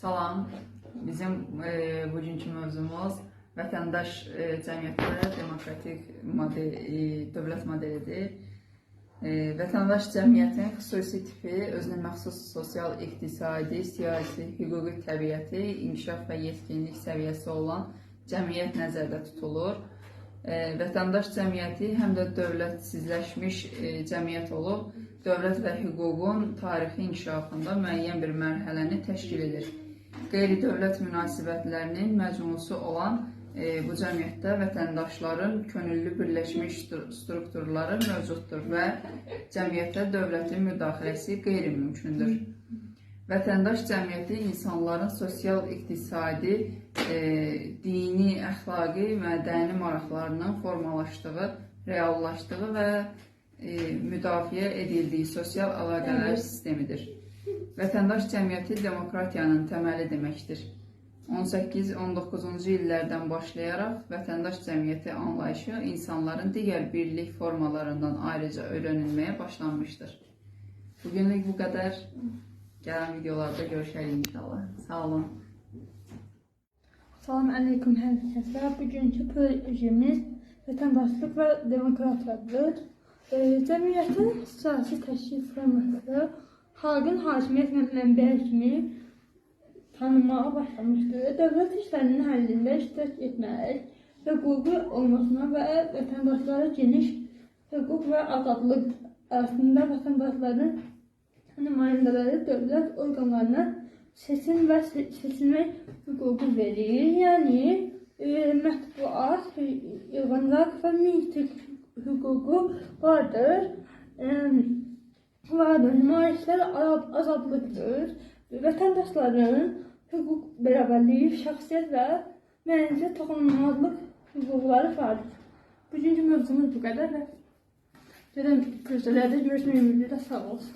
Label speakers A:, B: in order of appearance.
A: Salam, bizim bugünkü mövzumuz vətəndaş cəmiyyətdə demokratik dövlət modelidir. Vətəndaş cəmiyyətin xüsusi tipi, özünə məxsus sosial, iqtisadi, siyasi, hüquqi təbiəti, inkişaf və yetkinlik səviyyəsi olan cəmiyyət nəzərdə tutulur. Vətəndaş cəmiyyəti həm də dövlətsizləşmiş cəmiyyət olub, dövlət və hüququn tarixi inkişafında müəyyən bir mərhələni təşkil edir. Qeyri-dövlət münasibətlərinin məcmusu olan bu cəmiyyətdə vətəndaşların könüllü birləşmiş strukturları mövcuddur və cəmiyyətdə dövlətin müdaxiləsi qeyri-mümkündür. Vətəndaş cəmiyyəti insanların sosial, iqtisadi, dini, əxlaqi, mədəni maraqlarının formalaşdığı, reallaşdığı və müdafiə edildiyi sosial əlaqələr sistemidir. Vətəndaş cəmiyyəti demokratiyanın təməli deməkdir. 18-19-cu illərdən başlayaraq vətəndaş cəmiyyəti anlayışı insanların digər birlik formalarından ayrıca öyrənilməyə başlanmışdır. Bugünlük bu qədər. Gələn videolarda görüşərik inşallah. Sağ olun.
B: Salam əleykum hər kəsə. Bugünkü projemiz vətəndaşlıq və demokratiyadır. Cəmiyyətin siyasi təşkil forması xalqın hakimiyyət mənbəyi kimi tanınmağa başlamışdır. Dövlət işlərinin həllində iştirak etmək, hüquqi olmasına və vətəndaşlara geniş hüquq və azadlıq arasında vətəndaşların nümayəndələri dövlət orqanlarına seçim və seçilmək hüququ verir. Yəni, mətbuat, yığıncaq və miting hüququ vardır. Nümayişlər azadlıqdır. Vətəndaşların hüquq bərabərliyi, şəxsiyyət və mənəvi toxunulmazlıq hüquqları vardır. Bugünkü mövzumuz bu qədər. Görüşlərdə görüşmək ümidi ilə sağ olsun.